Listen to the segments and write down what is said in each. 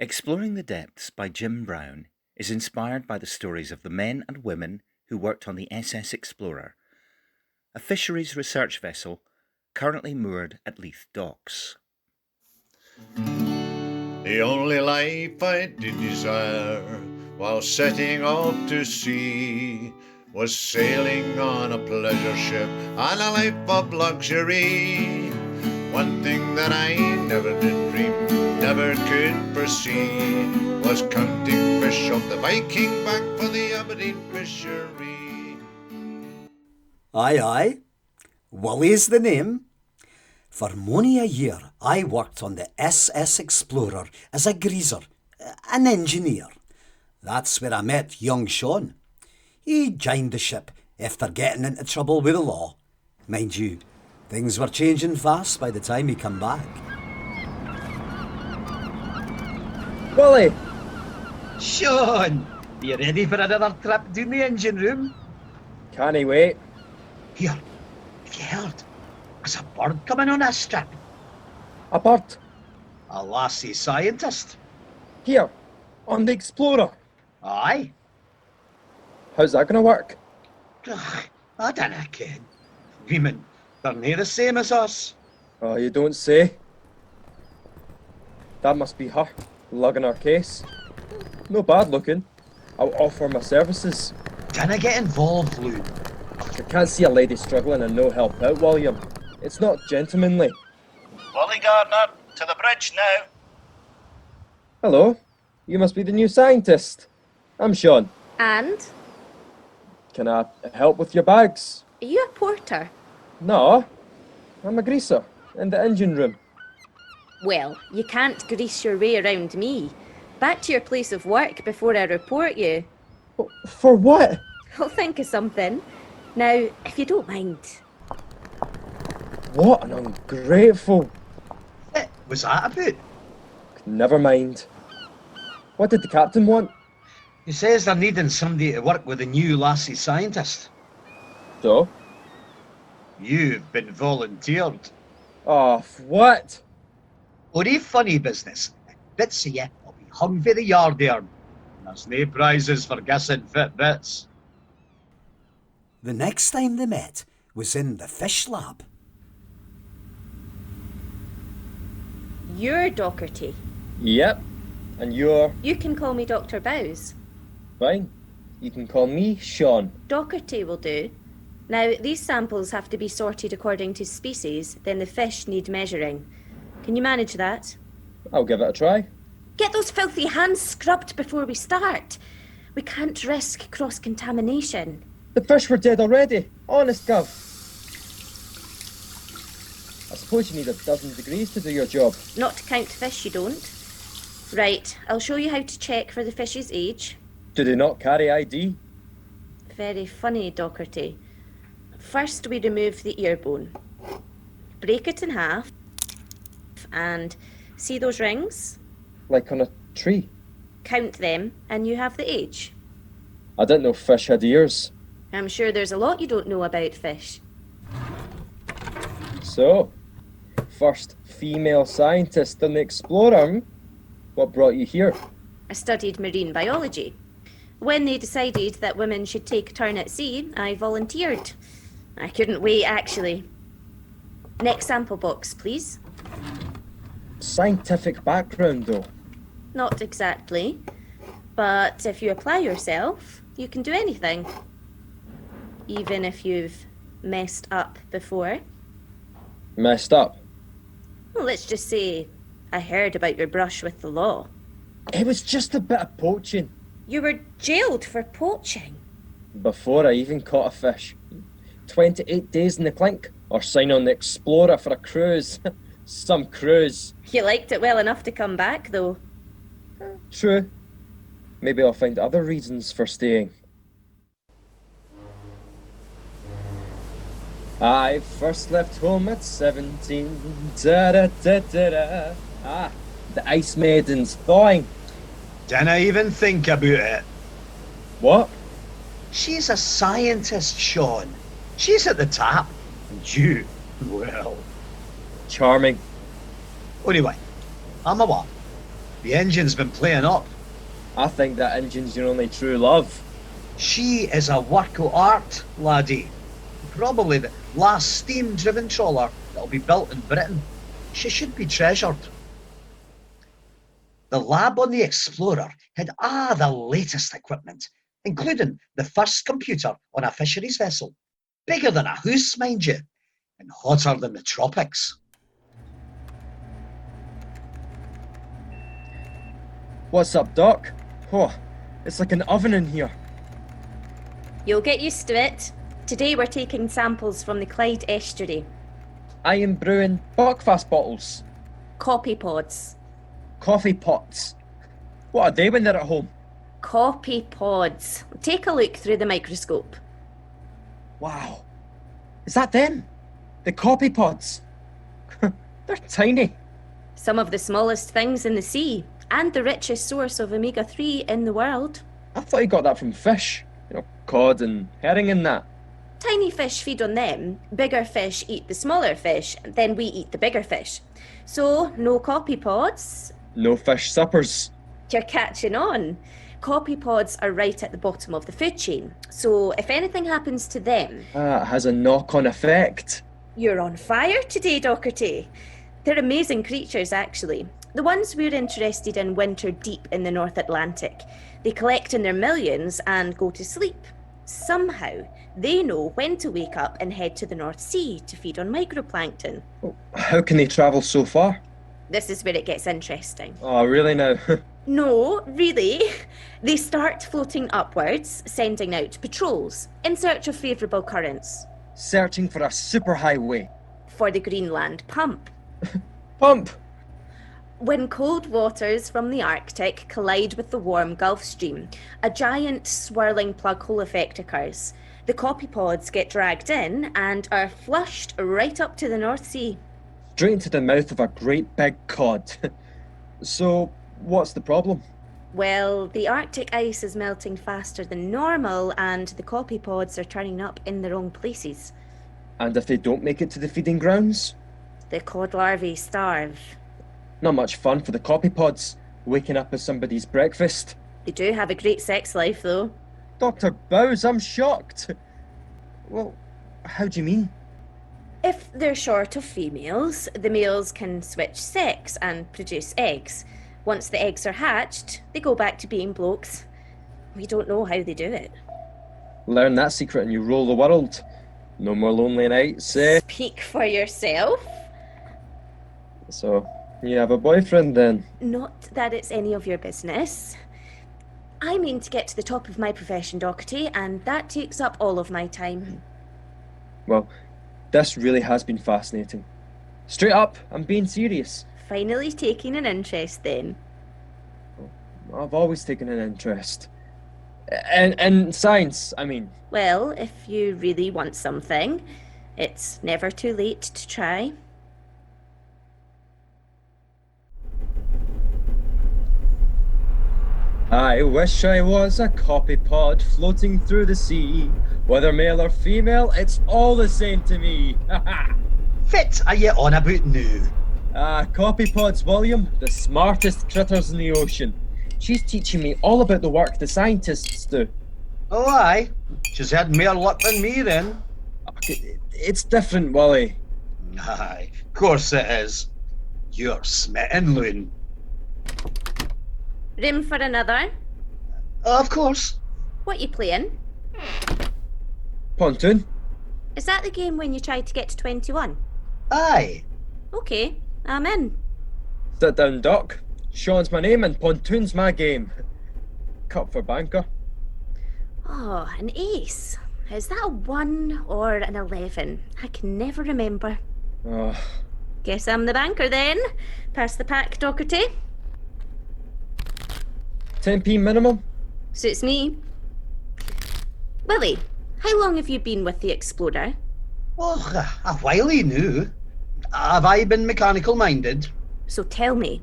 Exploring the Depths by Jim Brown is inspired by the stories of the men and women who worked on the SS Explorer, a fisheries research vessel currently moored at Leith Docks. The only life I did desire while setting out to sea was sailing on a pleasure ship and a life of luxury. One thing that I never did dream, never could foresee, was counting fish off the Viking back for the Aberdeen fishery. Aye, aye. Willie's the name. For mony a year, I worked on the SS Explorer as a greaser, an engineer. That's where I met young Sean. He joined the ship after getting into trouble with the law. Mind you, things were changing fast by the time he come back. Willie! Sean, are you ready for another trip down the engine room? Can't he wait? Here, have you heard? There's a bird coming on this trip. A bird? A lassie scientist. Here, on the Explorer. Aye. How's that going to work? Ugh, I dunno, Kydd. Women, they're nae the same as us. Oh, you don't say. That must be her, lugging our case. No bad looking. I'll offer my services. Dinna get involved, Lou. I can't see a lady struggling and no help out, William. It's not gentlemanly. Wally Gardner, to the bridge now. Hello, you must be the new scientist. I'm Sean. And? Can I help with your bags? Are you a porter? No, I'm a greaser in the engine room. Well, you can't grease your way around me. Back to your place of work before I report you. For what? I'll think of something. Now, if you don't mind. What an ungrateful... What was that about? Never mind. What did the captain want? He says they're needing somebody to work with a new lassie scientist. So? You've been volunteered. Oh, what? Only funny business. Bits of you will be hung for the yard arm. There's nae prizes for guessing fit bits. The next time they met was in the fish lab. You're Docherty. Yep. And you're... You can call me Dr. Bowes. Fine. You can call me Sean. Docherty will do. Now, these samples have to be sorted according to species, then the fish need measuring. Can you manage that? I'll give it a try. Get those filthy hands scrubbed before we start. We can't risk cross-contamination. The fish were dead already. Honest, Gov. I suppose you need 12 degrees to do your job. Not to count fish, you don't. Right, I'll show you how to check for the fish's age. Do they not carry ID? Very funny, Docherty. First, we remove the ear bone. Break it in half. And see those rings? Like on a tree. Count them, and you have the age. I didn't know fish had ears. I'm sure there's a lot you don't know about fish. So, first female scientist on the Explorer. What brought you here? I studied marine biology. When they decided that women should take a turn at sea, I volunteered. I couldn't wait, actually. Next sample box, please. Scientific background, though. Not exactly. But if you apply yourself, you can do anything. Even if you've messed up before. Messed up? Well, let's just say I heard about your brush with the law. It was just a bit of poaching. You were jailed for poaching. Before I even caught a fish. 28 days in the clink, or sign on the Explorer for a cruise. Some cruise. You liked it well enough to come back, though. True. Maybe I'll find other reasons for staying. I first left home at 17. Da-da-da-da-da. Ah, the Ice Maiden's thawing. Dinna even think about it. What? She's a scientist, Sean. She's at the top. And you, well... Charming. Anyway, I'm a what? The engine's been playing up. I think that engine's your only true love. She is a work of art, laddie. Probably the last steam-driven trawler that'll be built in Britain. She should be treasured. The lab on the Explorer had the latest equipment, including the first computer on a fisheries vessel. Bigger than a house, mind you, and hotter than the tropics. What's up, Doc? Oh, it's like an oven in here. You'll get used to it. Today we're taking samples from the Clyde estuary. I am brewing Buckfast bottles. Copy pods. Coffee pots. What are they when they're at home? Copy pods. Take a look through the microscope. Wow. Is that them? The copy pods? They're tiny. Some of the smallest things in the sea, and the richest source of omega-3 in the world. I thought you got that from fish. You know, cod and herring and that. Tiny fish feed on them, bigger fish eat the smaller fish, then we eat the bigger fish. So, no copy pods. No fish suppers. You're catching on. Copy pods are right at the bottom of the food chain, so if anything happens to them... It has a knock-on effect. You're on fire today, Docherty. They're amazing creatures, actually. The ones we're interested in winter deep in the North Atlantic. They collect in their millions and go to sleep. Somehow, they know when to wake up and head to the North Sea to feed on microplankton. How can they travel so far? This is where it gets interesting. Oh, really now? No, really. They start floating upwards, sending out patrols in search of favourable currents. Searching for a superhighway. For the Greenland pump. Pump! When cold waters from the Arctic collide with the warm Gulf Stream, a giant swirling plug hole effect occurs. The copy pods get dragged in and are flushed right up to the North Sea. Straight into the mouth of a great big cod. So, what's the problem? Well, the Arctic ice is melting faster than normal and the copy pods are turning up in the wrong places. And if they don't make it to the feeding grounds? The cod larvae starve. Not much fun for the copy pods, waking up as somebody's breakfast. They do have a great sex life, though. Dr. Bowes, I'm shocked. Well, how do you mean? If they're short of females, the males can switch sex and produce eggs. Once the eggs are hatched, they go back to being blokes. We don't know how they do it. Learn that secret and you rule the world. No more lonely nights, eh? Speak for yourself. So, you have a boyfriend then? Not that it's any of your business. I mean to get to the top of my profession, Docherty, and that takes up all of my time. Well, this really has been fascinating. Straight up, I'm being serious. Finally taking an interest then. I've always taken an interest. In science, I mean. Well, if you really want something, it's never too late to try. I wish I was a copy pod floating through the sea. Whether male or female, it's all the same to me. Fit are you on about now? Copy pods, William, the smartest critters in the ocean. She's teaching me all about the work the scientists do. Oh, aye. She's had more luck than me then. It's different, Willie. Aye, of course it is. You're smitten, loon. Room for another? Of course. What you playing? Pontoon? Is that the game when you tried to get to 21? Aye. Okay, I'm in. Sit down, Doc. Sean's my name and Pontoon's my game. Cup for banker. Oh, an ace. Is that a 1 or an 11? I can never remember. Oh. Guess I'm the banker then. Pass the pack, Docherty. 10p minimum? Suits me. Willie, how long have you been with the Explorer? Oh, a while now. Have I been mechanical minded? So tell me,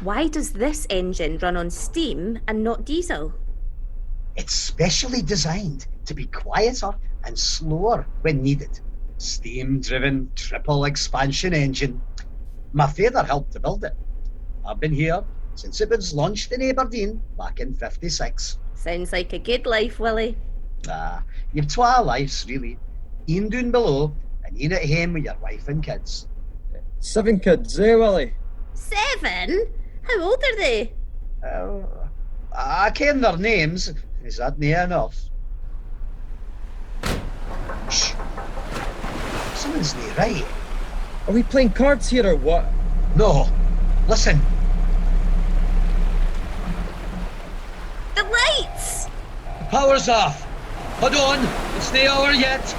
why does this engine run on steam and not diesel? It's specially designed to be quieter and slower when needed. Steam-driven triple expansion engine. My father helped to build it. I've been here since it was launched in Aberdeen back in 56. Sounds like a good life, Willie. You've twa lives, really. Een down below, and een at home with your wife and kids. 7 kids, eh, Willie? 7? How old are they? I ken their names. Is that near enough? Shh. Someone's nae right. Are we playing cards here or what? No. Listen. The lights! The power's off. Hold on. It's nae over yet.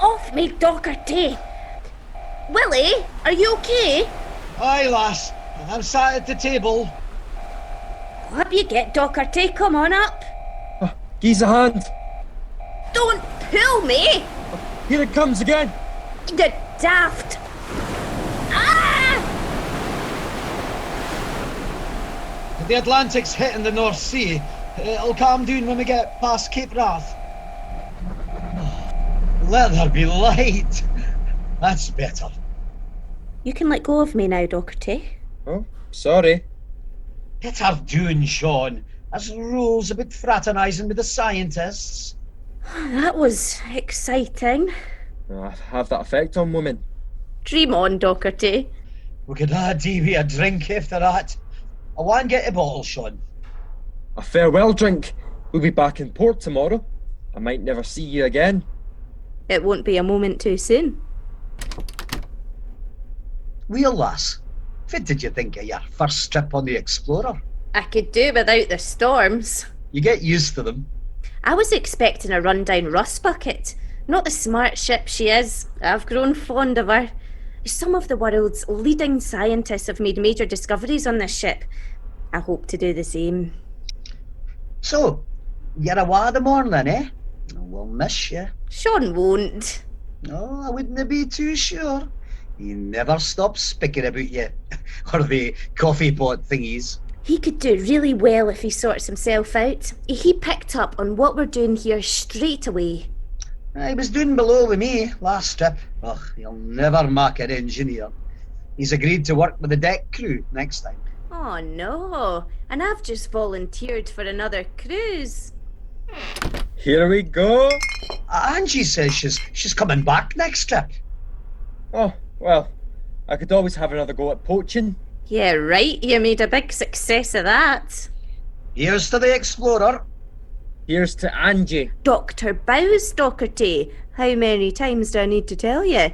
Off me, Docherty! Willie, are you okay? Aye, lass. I'm sat at the table. Up you get, Docherty. Come on up. Gi's a hand. Don't pull me! Here it comes again. The daft! Ah! The Atlantic's hitting the North Sea. It'll calm down when we get past Cape Wrath. Let there be light. That's better. You can let go of me now, Docherty. Oh, sorry. Get her doing, Sean. There's rules about fraternising with the scientists. That was exciting. Have that effect on women. Dream on, Docherty. We could do with a drink after that. I want to get a bottle, Sean. A farewell drink. We'll be back in port tomorrow. I might never see you again. It won't be a moment too soon. Well, lass, what did you think of your first trip on the Explorer? I could do without the storms. You get used to them. I was expecting a rundown rust bucket. Not the smart ship she is. I've grown fond of her. Some of the world's leading scientists have made major discoveries on this ship. I hope to do the same. So, you're awa the morning, eh? We'll miss you. Sean won't. No, I wouldn't be too sure. He never stops speaking about you. Or the coffee pot thingies. He could do really well if he sorts himself out. He picked up on what we're doing here straight away. He was doing below with me last trip. Ugh, he'll never make an engineer. He's agreed to work with the deck crew next time. Oh no, and I've just volunteered for another cruise. Here we go. Angie says she's coming back next trip. Oh, well, I could always have another go at poaching. Yeah, right, you made a big success of that. Here's to the Explorer. Here's to Angie. Dr. Bowes, Docherty. How many times do I need to tell you?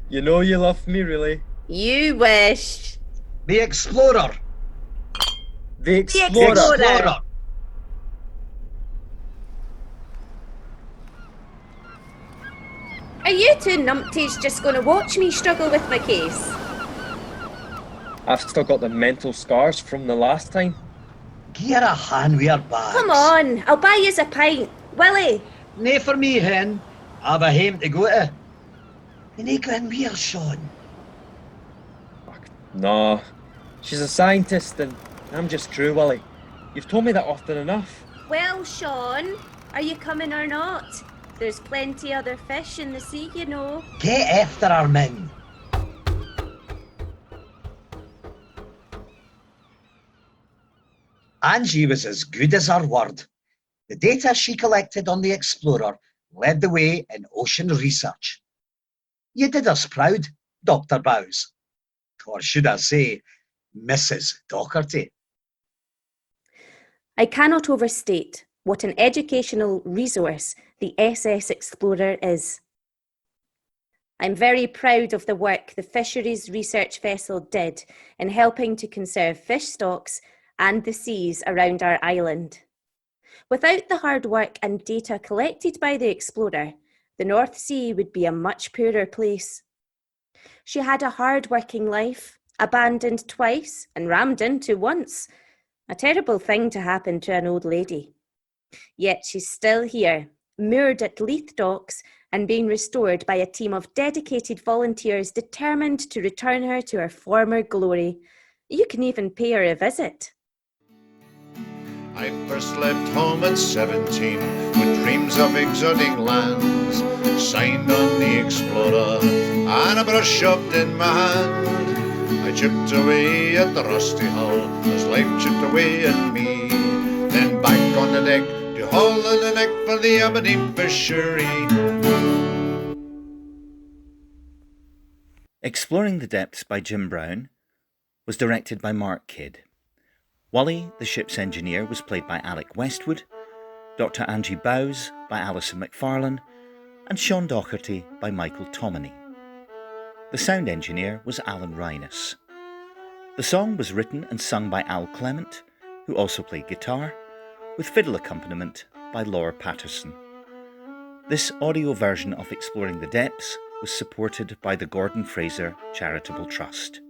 You know you love me, really. You wish. The Explorer. The Explorer. The Explorer. Are you two numpties just going to watch me struggle with my case? I've still got the mental scars from the last time. Give her a hand with her bags. Come on, I'll buy you a pint. Willie? Nay for me, hen. I've a hame to go to. You nae going with her, Sean. No, she's a scientist and I'm just crew, Willie. You've told me that often enough. Well, Sean, are you coming or not? There's plenty other fish in the sea, you know. Get after her, men. Angie was as good as her word. The data she collected on the Explorer led the way in ocean research. You did us proud, Dr. Bowes. Or should I say, Mrs. Docherty. I cannot overstate what an educational resource the SS Explorer is. I'm very proud of the work the Fisheries Research Vessel did in helping to conserve fish stocks and the seas around our island. Without the hard work and data collected by the Explorer, the North Sea would be a much poorer place. She had a hard-working life, abandoned twice and rammed into once. A terrible thing to happen to an old lady. Yet she's still here, moored at Leith docks and being restored by a team of dedicated volunteers determined to return her to her former glory. You can even pay her a visit. I first left home at 17 with dreams of exotic lands. Signed on the Explorer and a brush shoved in my hand. I chipped away at the rusty hull as life chipped away at me. Then back on the deck to haul in the neck for the Aberdeen fishery. Exploring the Depths by Jim Brown was directed by Mark Kydd. Wally, the ship's engineer, was played by Alec Westwood, Dr. Angie Bowes by Alison McFarlane, and Sean Docherty by Michael Tominey. The sound engineer was Alan Rhinus. The song was written and sung by Al Clement, who also played guitar, with fiddle accompaniment by Laura Patterson. This audio version of Exploring the Depths was supported by the Gordon Fraser Charitable Trust.